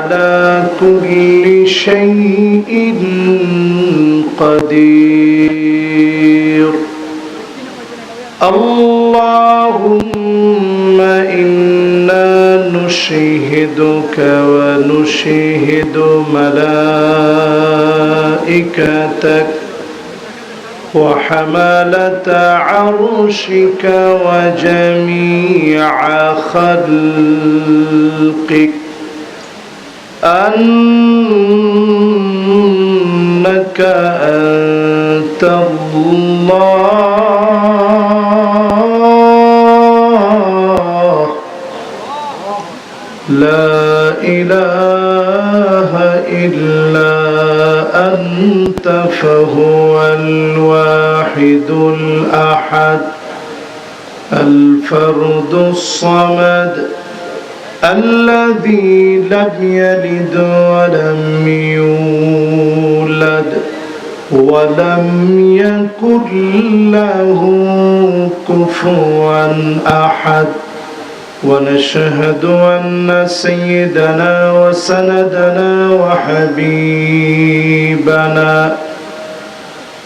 على كل شيء قدير. اللهم إنا نشهدك ونشهد ملائكتك وحملة عرشك وجميع خلقك أنك أنت الله لا إله إلا أنت فهو الواحد الأحد الفرد الصمد الذي لم يلد ولم يولد ولم يكن له كفوا أحد. ونشهد أن سيدنا وسندنا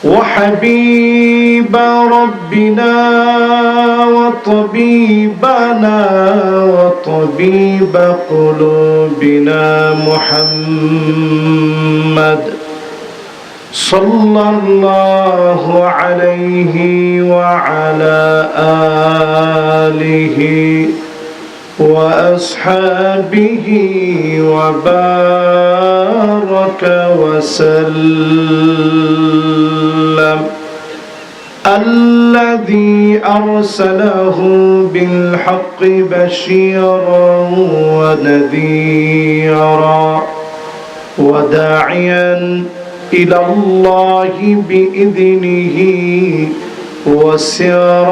وحبيب ربنا وطبيبنا وطبيب قلوبنا محمد صلى الله عليه وعلى آله وأصحابه وبارك وسلم الذي أرسله بالحق بشيرا ونذيرا وداعيا إلى الله بإذنه وسراجا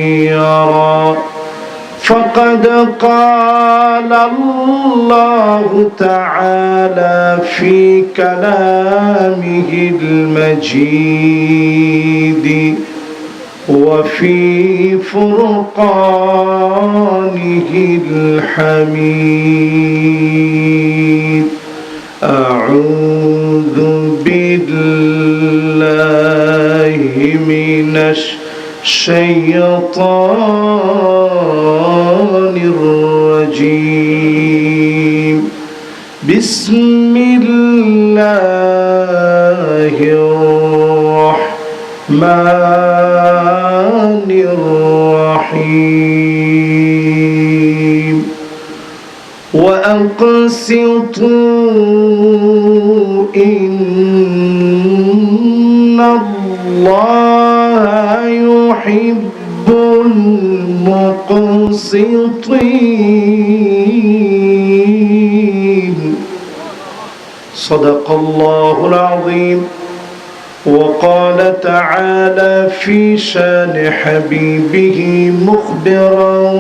منيرا. فقد قال الله تعالى في كلامه المجيد وفي فرقانه الحميد. أعوذ بالله من الشيطان الرجيم. بسم الله الرحمن الرحيم. وأقسطوا إن الله يحب المقسطين. صدق الله العظيم. وقال تعالى في شان حبيبه مخبرا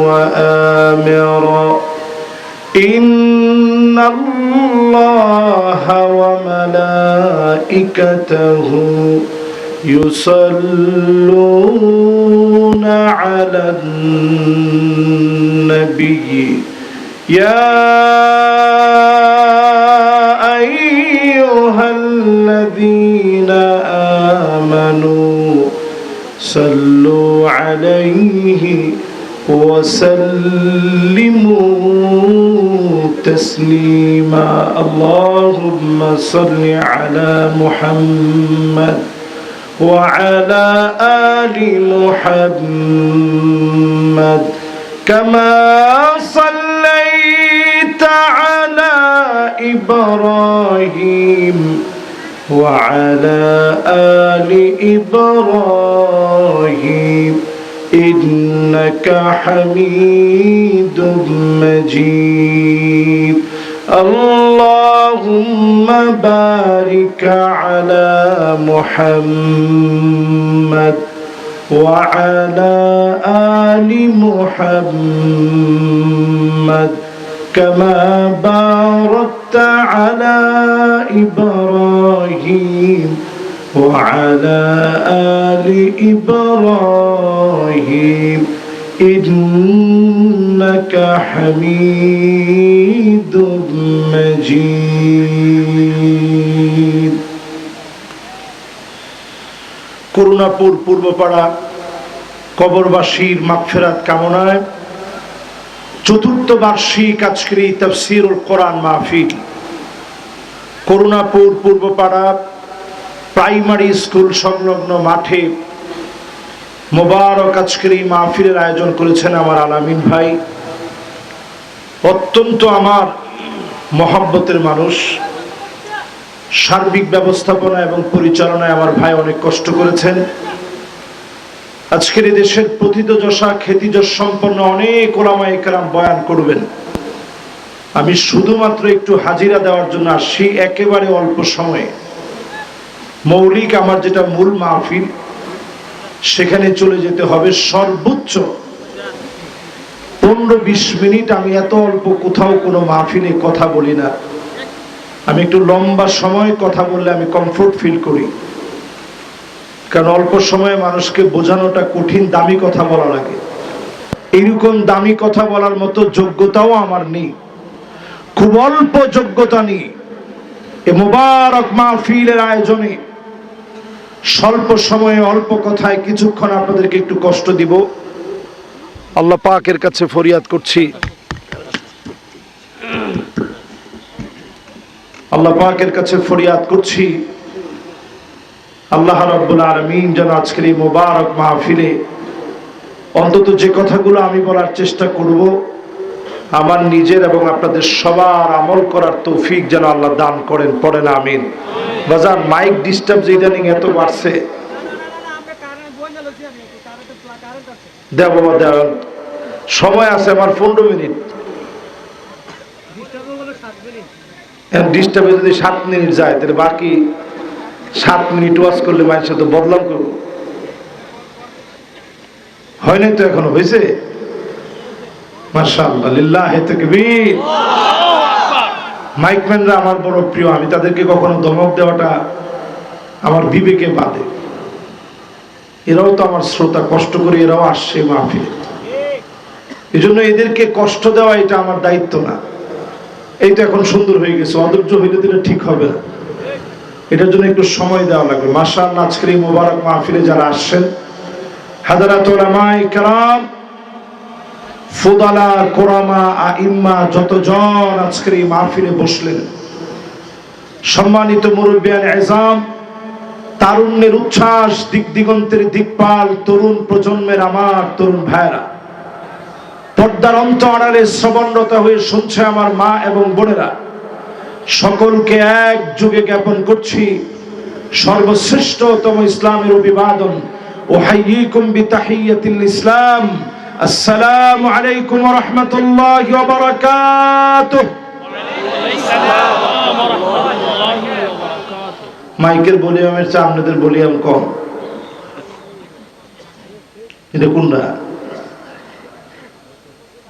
وآمرا إن الله وملائكته يصلون على النبي يا أيها الذين آمنوا صلوا عليه وسلموا تسليما. اللهم صل على محمد وعلى آل محمد كما صليت على إبراهيم وعلى آل إبراهيم إنك حميد مجيد. اللهم بارك على محمد وعلى آل محمد كما باركت على إبراهيم وعلى آل إبراهيم ইন্নাকা হামিদুম মাজিদ। করুণাপুর পূর্বপাড়া কবরবাসীর মাগফিরাত কামনায় চতুর্থ বার্ষিক আজকের এই তাফসীরুল কোরআন মাহফিল করুণাপুর পূর্বপাড়া প্রাইমারি স্কুল সংলগ্ন মাঠে মোবারক আজকের এই মাহফিলের আয়োজন করেছেন আমার আলামিন ভাই। অত্যন্ত আমার মহব্বতের মানুষ। সার্বিক ব্যবস্থাপনা এবং পরিচালনায় আমার ভাই অনেক কষ্ট করেছেন। আজকের এই দেশের প্রথিতযশা খ্যাতিযশ সম্পন্ন অনেক ওলামায়ে কেরাম বয়ান করবেন। আমি শুধুমাত্র একটু হাজিরা দেওয়ার জন্য আসছি একেবারে অল্প সময়ে। মৌলিক আমার যেটা মূল মাহফিল সেখানে চলে যেতে হবে সর্বোচ্চ 15-20 মিনিট। আমি এত অল্প কোথাও কোনো মাহফিলে কথা বলি না। আমি একটু লম্বা সময় কথা বললে আমি কমফোর্ট ফিল করি, কারণ অল্প সময়ে মানুষকে বোঝানোটা কঠিন, দামি কথা বলা লাগে। এইরকম দামি কথা বলার মতো যোগ্যতাও আমার নেই, খুব অল্প যোগ্যতা নিয়ে এ মোবারক মাহফিলের আয়োজনে স্বল্প সময়ে অল্প কথায় কিছুক্ষণ আপনাদেরকে একটু কষ্ট দিব। আল্লাহ পাকের কাছে ফরিয়াদ করছি, আল্লাহ পাকের কাছে ফরিয়াদ করছি আল্লাহ রাব্বুল আলামিন যেন আজকের এই মোবারক মাহফিলে অন্তত যে কথাগুলো আমি বলার চেষ্টা করব আমার নিজের এবং আপনাদের সবার আমল করার তৌফিক যেন আল্লাহ দান করেন। পড়েন আমিন। বাজার মাইক ডিস্টার্ব ইদানিং এত বাড়ছে। দেব বাবা দেব, সময় আছে আমার 15 মিনিট। ডিস্টার্বে যদি 7 মিনিট যায় তাহলে বাকি 7 মিনিট ওয়াজ করলে মানুষের তো বদলাম করবো। হয় নাই তো এখনো? হয়েছে? মাশাআল্লাহ, লিল্লাহি তাকবীর। মাইকম্যানরা আমার বড় প্রিয়, আমি তাদেরকে কখনো ধমক দেওয়াটা আমার বিবেকে বাধে। এরাও তো আমার শ্রোতা, কষ্ট করে এরাও আসছে মাহফিলে, এই জন্য এদেরকে কষ্ট দেওয়া এটা আমার দায়িত্ব না। এইটা এখন সুন্দর হয়ে গেছে, অধৈর্য হইলে দিলে ঠিক হবে না। এটার জন্য একটু সময় দেওয়া লাগবে। মাশাআল্লাহ, আজকের এই মোবারক মাহফিলে যারা আসছেন, হাদারাত উলামায়ে কেরাম, ফুদালা, কোরামা, আইম্মা, যতজন আজকের এই মাহফিলে বসলেন, সম্মানিত মুরব্বিয়ান এজাম, তারুণ্যের উচ্ছ্বাস, দিক দিগন্তের দিকপাল, তরুণ প্রজন্মের আমার তরুণ ভাইরা, পর্দার অন্তরালে শ্রবণরত হয়ে শুনছে আমার মা এবং বোনেরা, সকলকে এক যুগে জ্ঞাপন করছি সর্বশ্রেষ্ঠতম ইসলামের অভিবাদন। উহাইয়িকুম বিতাহিয়াতিল ইসলাম, আসসালামু আলাইকুম ওয়া রাহমাতুল্লাহি ওয়া বারাকাতুহু। মাইকের ভলিউমের চেয়ে আপনাদের ভলিউম কম, এটা কোনটা?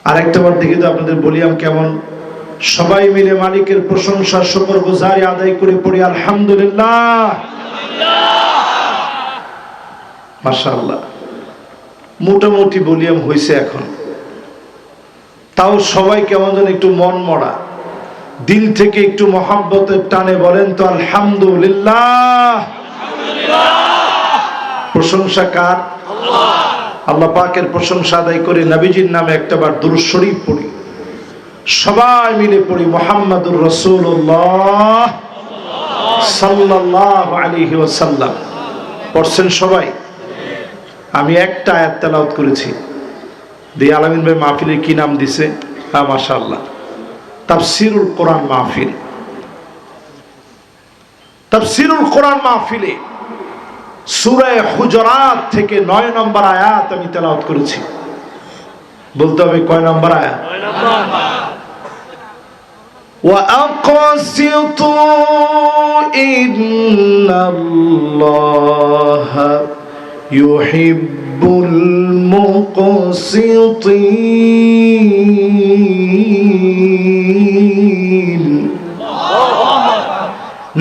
আরেকটা বার দেখি তো আপনাদের ভলিউম কেমন। সবাই মিলে মালিকের প্রশংসা শুকর গুজারি আদায় করে পড়ি আলহামদুলিল্লাহ। মাশাআল্লাহ, মোটামুটি ভলিউম হয়েছে এখন। তাও সবাই কেমন যেন একটু মন মরা, দিল থেকে একটু মহব্বতের টানে বলেন তো আলহামদুলিল্লাহ। প্রশংসা কার? আল্লাহ পাকের প্রশংসা আদায় করে নবীজির নামে একটাবার দুরূদ শরীফ পড়ি, সবাই মিলে পড়ি মুহাম্মাদুর রাসূলুল্লাহ সাল্লাল্লাহু আলাইহি ওয়াসাল্লাম। পড়ছেন সবাই? আমি একটা আয়াত তেলাওয়াত করেছি। দিয়ে আলামিন ভাই মাহফিলের কি নাম দিছে? হ্যাঁ, মাশাআল্লাহ, তাফসীরুল কোরআন মাহফিল। তাফসীরুল কোরআন মাহফিলে সূরা হুজুরাত থেকে 9 নম্বর আয়াত আমি তেলাওয়াত করেছি। বলতে হবে কয় নম্বর আয়াত? 9 নম্বর। وَأَقْسِطُوا إِنَّ اللَّهَ يُحِبُّ الْمُقْسِطِينَ।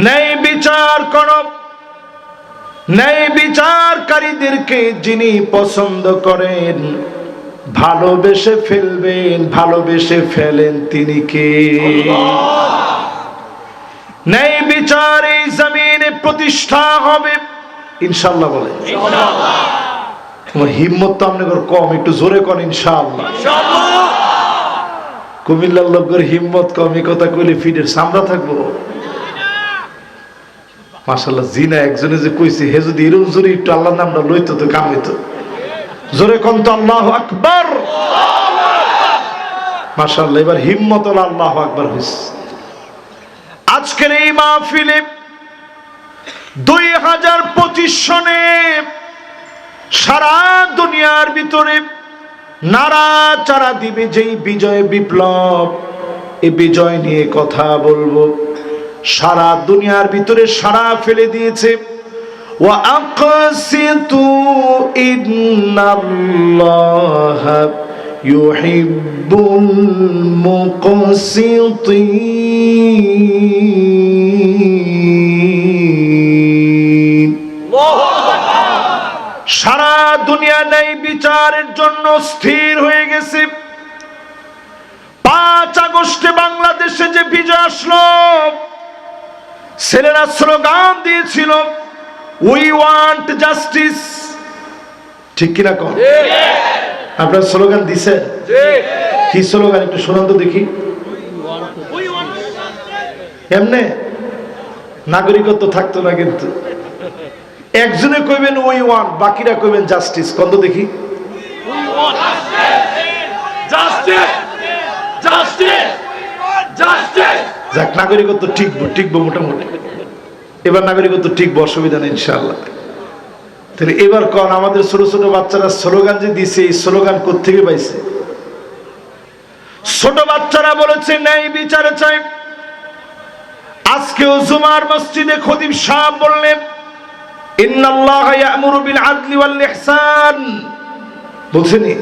ন্যায় বিচার করো, ন্যায় বিচারকারীদেরকে যিনি পছন্দ করেন। ভালোবেসে ফেলবেন, ভালোবেসে ফেলেন তিনি কে? ন্যায় বিচার এই জমিনে প্রতিষ্ঠা হবে ইনশাআল্লাহ। বলে তোমার হিম্মত তো আপনাদের কম, একটু জোরে করেন ইনশাআল্লাহ। কুমিল্লার লোকের হিম্মত কম, এই কথা কইলে ফিডের সামরা থাকবো। মাশাআল্লাহ, জিনা একজনে যে কইছে হে যদি এরকম জোরে একটু আল্লাহর নামটা লইতো তো কাম হইতো। জোরে কোন তো আল্লাহু আকবার। মাশাআল্লাহ, এবার হিম্মত হলো আল্লাহু আকবার হইছে। আজকের এই মাহফিলে 2025 সনে সারা দুনিয়ার ভিতরে নাড়াচাড়া দিবে যেই বিজয় বিপ্লব, এই বিজয় নিয়ে কথা বলবো। সারা দুনিয়ার ভিতরে সারা ফেলে দিয়েছে। ওয়া আকসিতু ইন্নাল্লাহা ইউহিব্বুল মুকসিতিন। সারা দুনিয়া নেই বিচারের জন্য স্থির হয়ে গেছে। 5 আগস্টে বাংলাদেশে যে বিজয় আসলো, ছেলেরা স্লোগান দিয়েছিল উই ওয়ান্ট জাস্টিস। ঠিক কিনা কোন? আপনারা স্লোগান দিছেন? কি স্লোগান একটু শোনান তো দেখি। এমনে নাগরিকত্ব থাকতো না, কিন্তু একজনে কইবেন উই ওয়ান্ট, বাকিরা কইবেন জাস্টিস। কত দেখি। যাক, নাগরিকত্ব টিকবো মোটামুটি। এবার নাগরিকত্ব টিকবো, অসুবিধা নেই ইনশাআল্লাহ। তাহলে এবার কোন আমাদের ছোট ছোট বাচ্চারা স্লোগান যে দিছে, এই স্লোগান কোত্থেকে পাইছে? ছোট বাচ্চারা বলেছে ন্যায় বিচার চাই। আজকেও জুমার মসজিদে খতিব সাহেব বললেন ইন্নাল্লাহা ইয়া'মুরু বিল আদলি ওয়াল ইহসান। বলছেনি?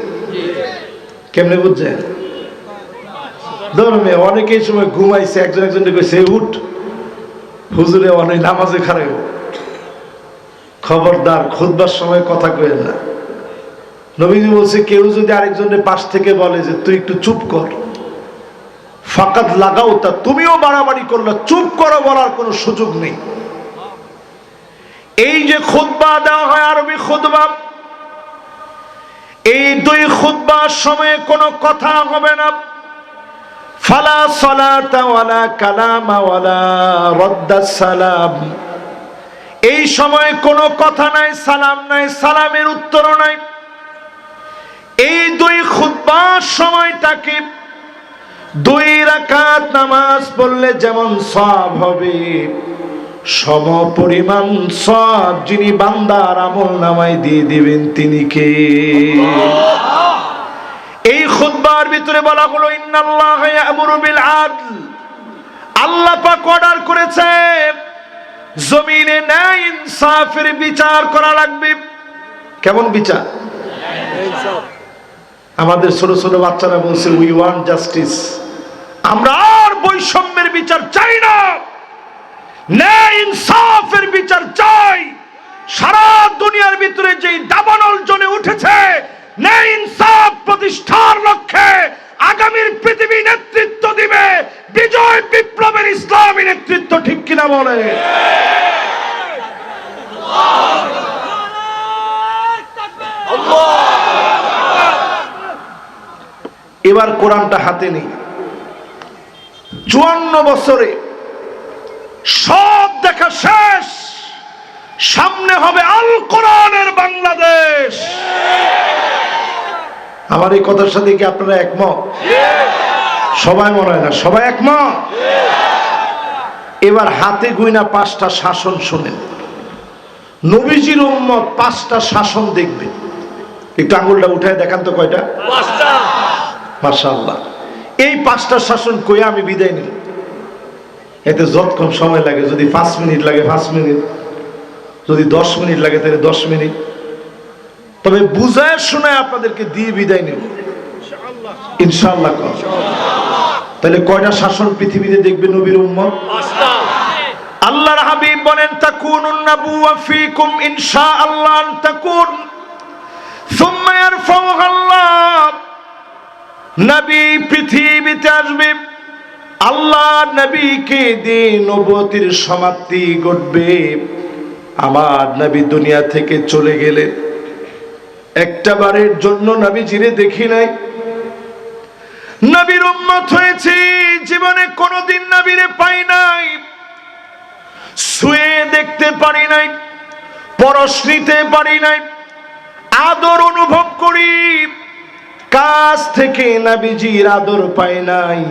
কেমনে বুঝছেন? ধর্মে অনেকেই সময় ঘুমাইছে, একজনকে কইছে উঠ, হুজুরে অনেক নামাজে খারাপ। খবরদার, খুতবার সময় কথা কইেন না। নবীজি বলছে কেউ যদি আরেকজনের পাশ থেকে বলে যে তুই একটু চুপ কর, ফাকাদ লাগাও, তা তুমিও বাড়াবাড়ি করলে চুপ করো বলার কোনো সুযোগ নেই। এই যে খুতবা দেওয়া হয় আরবি খুতবা, এই 2 খুতবার সময়ে কোনো কথা হবে না। ফালা সালাতা ওয়ালা কালামা ওয়ালা রাদ্দাস সালাম। এই সময় কোনো কথা নাই, সালাম নাই, সালামের উত্তর নাই। এই 2 খুতবার সময়টাকে 2 রাকাত নামাজ পড়লে যেমন সওয়াব হবে, সম পরিমাণ সওয়াব যিনি বান্দার আমলনামায় দিয়ে দিবেন তিনি কে? এই খুতবার ভিতরে বলা হলো ইন্নাল্লাহা ইয়া'মুরু বিল আদল। আল্লাহ পাক অর্ডার করেছে জমিনে ন্যায় ইনসাফের বিচার করা লাগবে। কেমন বিচার? আমাদের ছোট ছোট বাচ্চারা বলছে উই ওয়ান্ট জাস্টিস। আমরা আর বৈষম্যের বিচার চাই না, ন্যায় ইনসাফের বিচার চাই। সারা দুনিয়ার ভিতরে যেই দাবানল জ্বলে উঠেছে ন্যায় ইনসাফ প্রতিষ্ঠার লক্ষ্যে আগামীর পৃথিবী নেতৃত্ব দিবে বিজয় বিপ্লবের ইসলামী নেতৃত্ব। ঠিক কিনা বলে? এবার কোরআনটা হাতে নেই। 54 বছরে সব দেখা শেষ, সামনে হবে আল কোরআনের বাংলাদেশ। আমার এই কথার সাথে কি আপনারা একমত? সবাই মনে হয় না, সবাই একমত। এবার হাতে গুইনা 5টা শাসন শোনেন। নবীজির উম্মত 5টা শাসন দেখবে। একটু আঙ্গুলটা উঠায় দেখান তো কয়টা? 5টা। মাশাআল্লাহ। এই 5টা শাসন কইয়া আমি বিদায় নিব। এতে যতক্ষণ সময় লাগে, যদি 5 মিনিট লাগে 5 মিনিট, যদি 10 মিনিট লাগে তাহলে 10 মিনিট, তবে বুঝায় শোনায় আপনাদেরকে দিয়ে বিদায় নেব ইনশাআল্লাহ। তাহলে কয়টা শাসন পৃথিবীতে দেখবে নবীর উম্মত? 5টা। আল্লাহর হাবিব বলেন তাকুনুন নাবুওয়া ফীকুম ইনশাআল্লাহ আন তাকুন সুম্মা নবী পৃথিবীতে আসবে, আল্লাহ নবীকে দিয়ে নবুয়তের সমাপ্তি ঘটবে। আমার নবী দুনিয়া থেকে চলে গেলেন, একটা বারের জন্য নবীজিরে দেখি নাই। নবীর উম্মত হয়েছে, জীবনে কোনোদিন নবীরে পাই নাই, ছুঁয়ে দেখতে পারি নাই, পরশ নিতে পারি নাই, আদর অনুভব করি, কাছ থেকে নবীজির আদর পাই নাই।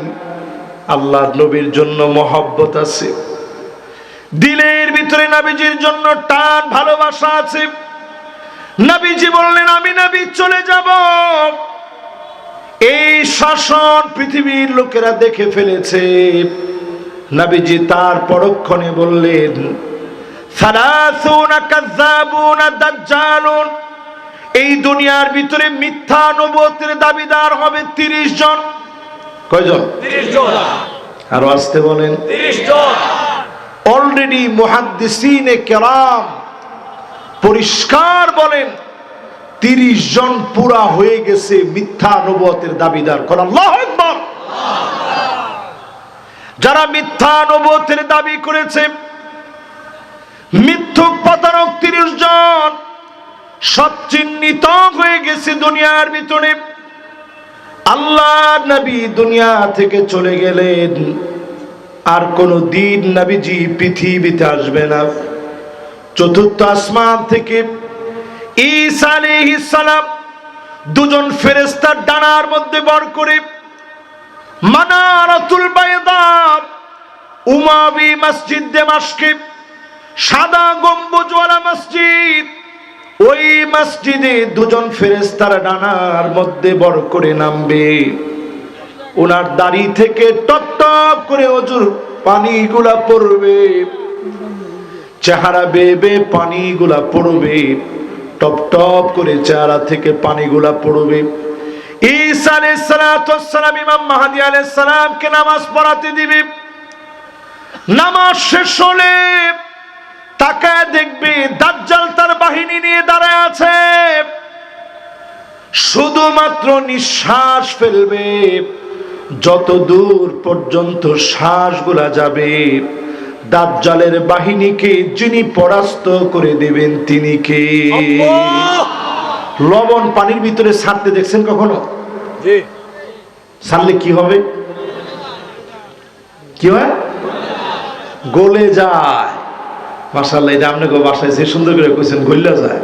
আল্লাহর নবীর জন্য মহব্বত আছে, দিলের ভিতরে নবীজির জন্য টান ভালোবাসা আছে। নবীজি বললেন আমি নবী চলে যাব। এই শাসন পৃথিবীর লোকেরা দেখে ফেলেছে। নবীজি তার পরক্ষণে বললেন সালাসুনা কাযাবুনা দাজ্জালুন, এই দুনিয়ার ভিতরে মিথ্যা নবুয়তের দাবিদার হবে 30 জন। কয়জন? 30 জন। আরো আসতে বলেন 30 জন। অলরেডি মুহাদ্দিসিনে কেরাম পরিষ্কার বলেন 30 জন পুরা হয়ে গেছে মিথ্যা নবুয়তের দাবিদার। কোন আল্লাহু আকবার। যারা মিথ্যা নবুয়তের দাবি করেছে, মিথ্যুক প্রতারক 30 জন সব চিহ্নিত হয়ে গেছে দুনিয়ার ভিতরে। আল্লাহ নবী দুনিয়া থেকে চলে গেলেন, আর কোন দিন নবীজি পৃথিবীতে আসবে না। চতুর্থ আসমান থেকে ঈসা আলাইহিস সালাম দুজন ফেরেশতার ডানার মধ্যে বর করে মানারাতুল বাইদা উমাবি মসজিদ দামেস্কে, সাদা গম্বুজওয়ালা মসজিদ, ওই মসজিদে দুজন ফেরেশতার ডানার মধ্যে বর করে নামবে। ওনার দাড়ি থেকে টপ টপ করে অজুর পানিগুলা পড়বে, চেহারা বেয়ে বেয়ে পানিগুলা পড়বে, টপ টপ করে চেহারা থেকে পানিগুলা পড়বে। ঈসা আলাইহিস সালাম ইমাম মাহদী আলাইহিস সালামকে নামাজ পড়াতে দিবে। নামাজ শেষ হলে তাকায় দেখবে দাজ্জাল তার বাহিনী নিয়ে দাঁড়ায় আছে। শুধুমাত্র নিঃশ্বাস ফেলবে, যত দূর পর্যন্ত শ্বাসগুলা যাবে, দাজ্জালের বাহিনীকে যিনি পরাস্ত করে দেবেন তিনি কে? লবণ পানির ভিতরে ছাড়তে দেখছেন কখনো? জি। ছাড়লে কি হবে? কি হয়? গলে যায়। মাশাআল্লাহ, এটা আপনাকে বাসায় যে সুন্দর করে কইছেন, গইলা যায়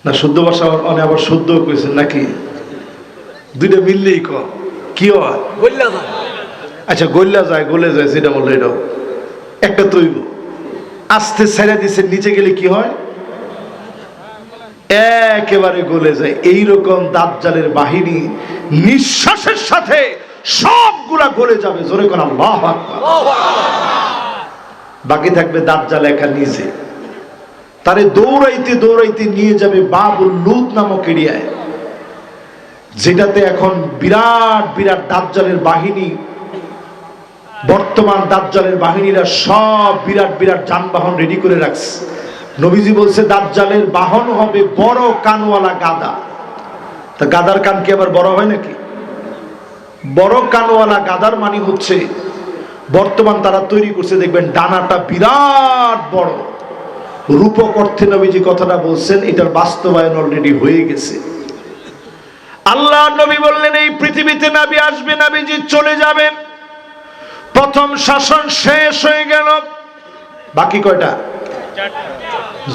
না? শুদ্ধ ভাষা অনেক আবার শুদ্ধ কইছেন নাকি? দুইটা মিললেই কি হয়? গইলা যায়। আচ্ছা, গইলা যায়, গলে যায়, যেটা বললো এটাও একটা তৈব। আস্তে ছেড়ে দিছে, নিচে গেলে কি হয়? একেবারে গলে যায়। এইরকম দাজ্জালের বাহিনী নিঃশ্বাসের সাথে সবগুলা গলে যাবে। জোরে কোন আল্লাহু আকবার। বাকি থাকবে দাজ্জাল একা নিজে। তারে দৌড়াইতে দৌড়াইতে নিয়ে যাবে বাবুল লুত নামক এরিয়ায়, যেটাতে এখন বিরাট বিরাট দাজ্জালের বাহিনী, বর্তমান দাজ্জালের বাহিনীরা সব বিরাট বিরাট যানবাহন রেডি করে রাখছে। নবীজি বলছে দাজ্জালের বাহন হবে বড় কানওয়ালা গাদা। তা গাদার কান কি আবার বড় হয় নাকি? বড় কানওয়ালা গাদার মানে হচ্ছে বর্তমান তারা তৈরি করছে, দেখবেন ডানাটা বিরাট বড়। রূপক অর্থে নবীজি কথাটা বলছেন, এটার বাস্তবায়ন অলরেডি হয়ে গেছে। আল্লাহ নবী বললেন এই পৃথিবীতে নবী আসবে, নবীজি চলে যাবেন। প্রথম শাসন শেষ হয়ে গেল, বাকি কয়টা?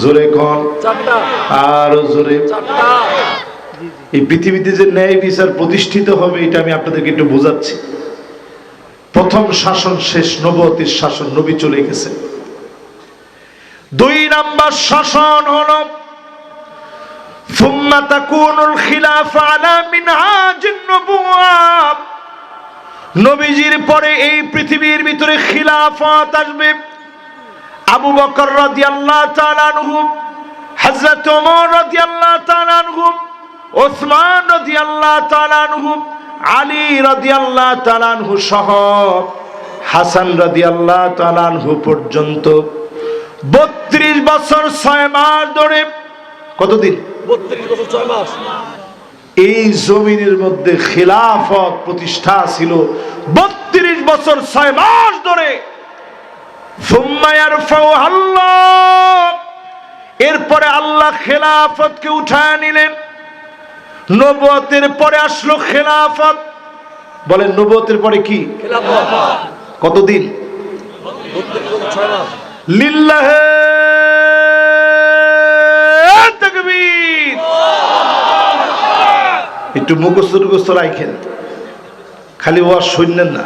জোরে কোন? আরো জোরে। এই পৃথিবীতে যে ন্যায় বিচার প্রতিষ্ঠিত হবে, এটা আমি আপনাদেরকে একটু বোঝাচ্ছি। প্রথম শাসন শেষ, নবুয়তের শাসন, নবী চলে গেছে। 2 নাম্বার শাসন হলো সুম্মা তাকুনুল খিলাফা আলা মিনহাজিন নবুওয়া। নবীজির পরে এই পৃথিবীর ভিতরে খিলাফত আসবে। আবু বকর রাদিয়াল্লাহু তাআলা আনহু, হযরত ওমর রাদিয়াল্লাহু তাআলা আনহু, ওসমান রাদিয়াল্লাহু তাআলা আনহু, আলী রাদিয়াল্লাহু তাআলা আনহু সহ হাসান রাদিয়াল্লাহু তাআলা আনহু পর্যন্ত 32 বছর 6 মাস ধরে, কতদিন? 32 বছর 6 মাস। এই জমিনের মধ্যে খিলাফত প্রতিষ্ঠা ছিল 32 বছর 6 মাস ধরে। এরপরে আল্লাহ খেলাফতকে উঠায় নিলেন। নবুয়তের পরে আসলো খেলাফত। বলেন নবুয়তের পরে কি? খেলাফত। কতদিন? 32 বছর 6 মাস। লিল্লাহে তাকবীর। একটু মুখস্থ রাখেন, খালি ওয়াজ শুনলেন না,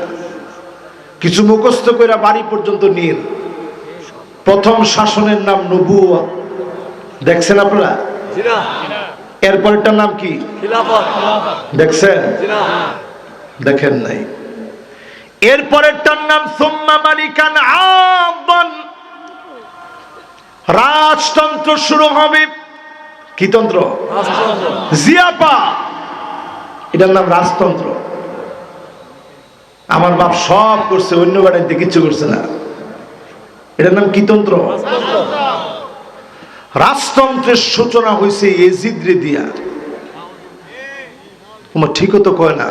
কিছু মুখস্থ করে বাড়ি পর্যন্ত নিয়ে। প্রথম শাসনের নাম নবুয়ত, দেখছেন আপনারা? জি না। এরপরটার নাম কি? খেলাফত। দেখছেন? জি না। দেখেন নাই। এরপরেরটার নাম সুম্মা মালিকান আদান, রাজতন্ত্র শুরু হবে। কি তন্ত্র? রাষ্ট্রতন্ত্র। জিয়াপা, এটার নাম রাজতন্ত্র। আমার বাপ সব করছে, অন্য বাড়িতে কিচ্ছু করছে না। এটার নাম কি তন্ত্র? রাজতন্ত্রের সূচনা হয়েছে এজিদ রে দিয়া। তোমার ঠিকও তো কয় না।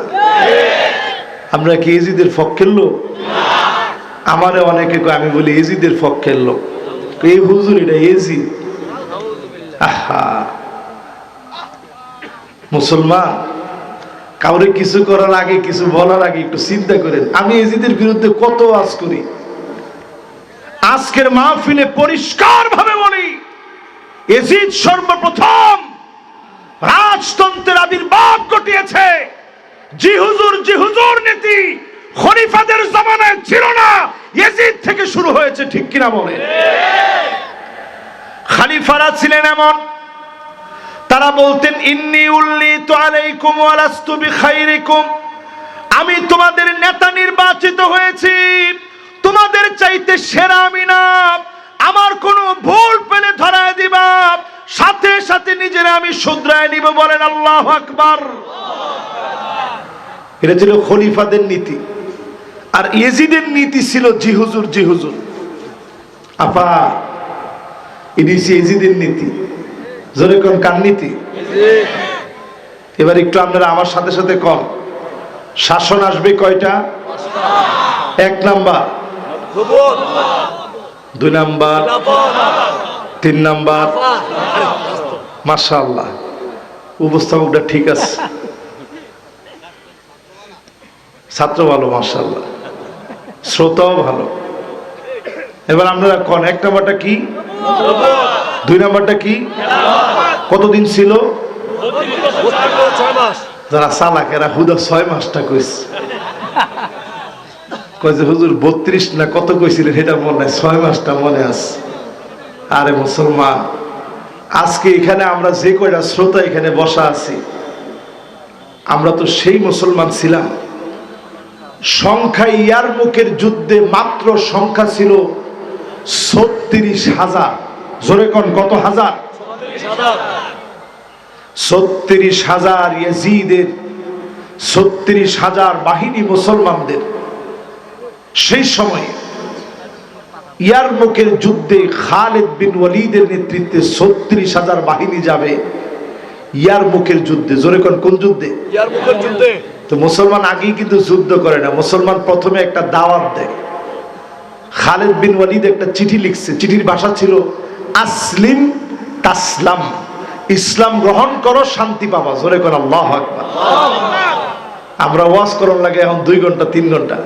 আমরা কি এজিদের পক্ষের লোক? আমারে অনেকে কয়, আমি বলি এজিদের পক্ষের লোক। এই হুজুর এটা এজিদ। আহা, মুসলমান কাউরে কিছু করার আগে, কিছু বলার আগে একটু চিন্তা করেন। আমি এজিদের বিরুদ্ধে কত ওয়াজ করি, আজকের মাহফিলে পরিষ্কার ভাবে বলি, এজিদ সর্বপ্রথম রাজতন্ত্রের আবির্ভাব ঘটিয়েছে। জি হুজুর নীতি খলিফাদের জামানায় ছিল না, এজিদ থেকে শুরু হয়েছে। ঠিক কিনা বলেন? খলিফারা ছিলেন এমন, তারা বলতেন ইন্নী উল্লিতু আলাইকুম ওয়া লাস্তু বিখাইরিকুম, আমি তোমাদের নেতা নির্বাচিত হয়েছি, তোমাদের চাইতে সেরা আমি না। আমার কোনো ভুল পেলে ধরায় দিবা, সাথে সাথে নিজেরা আমি শুধরায় নিব। বলেন আল্লাহু আকবার। এটা ছিল খলিফাদের নীতি। আর ইয়েজিদের নীতি ছিল জি হুজুর। আপা, এটি ইয়েজিদের নীতি। জোরে কোন কার নীতি? এবার একটু আপনারা আমার সাথে সাথে কম। শাসন আসবে কয়টা? 1 নাম্বার, 2 নাম্বার, 3 নাম্বার। মাশাআল্লাহ, উপস্থাপকটা ঠিক আছে, ছাত্র ভালো, মাশাআল্লাহ, শ্রোতাও ভালো। এবার আপনারা কোন 1 নাম্বারটা কি? 2 নাম্বারটা কি? কতদিন ছিল? 6 মাস। যারা চালাক এরা হুদা 6 মাসটা কইছে। কয় যে হুজুর 32 না কত কইছিলেন, এটা মনে নাই, 6 মাসটা মনে আছে। আরে মুসলমান, আজকে এখানে আমরা যে কয়টা শ্রোতা এখানে বসা আছি, আমরা তো সেই মুসলমান ছিলাম। সংখ্যা ইয়ারমুকের যুদ্ধে মাত্র সংখ্যা ছিল 36,000। জোরে কোন কত হাজার? 36,000 ইয়াজিদের, 36,000 বাহিনী মুসলমানদের। সেই সময় ইয়ারমুকের যুদ্ধে খালিদ বিন ওয়ালিদের নেতৃত্বে 36,000 বাহিনী যাবে ইয়ারমুকের যুদ্ধে। জোরে কোন যুদ্ধে? ইয়ারমুকের যুদ্ধে। তো মুসলমান আগেই কিন্তু যুদ্ধ করে না, মুসলমান প্রথমে একটা দাওয়াত দেয়। খালিদ বিন ওয়ালিদ একটা চিঠি লিখছে, চিঠির ভাষা ছিল আসলিম তাসলাম, ইসলাম গ্রহণ করো শান্তি পাবা। জোরে কোন আল্লাহু আকবার। আমরা ওয়াজ করার লাগে এখন 2 ঘন্টা 3 ঘন্টা,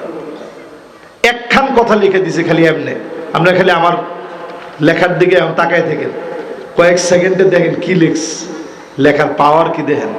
একখান কথা লিখে দিছে খালি এমনি। আমরা খালি আমার লেখার দিকে এখন তাকায় থাকেন, কয়েক সেকেন্ডে দেখেন কি লিখস, লেখার পাওয়ার কি দেখেন।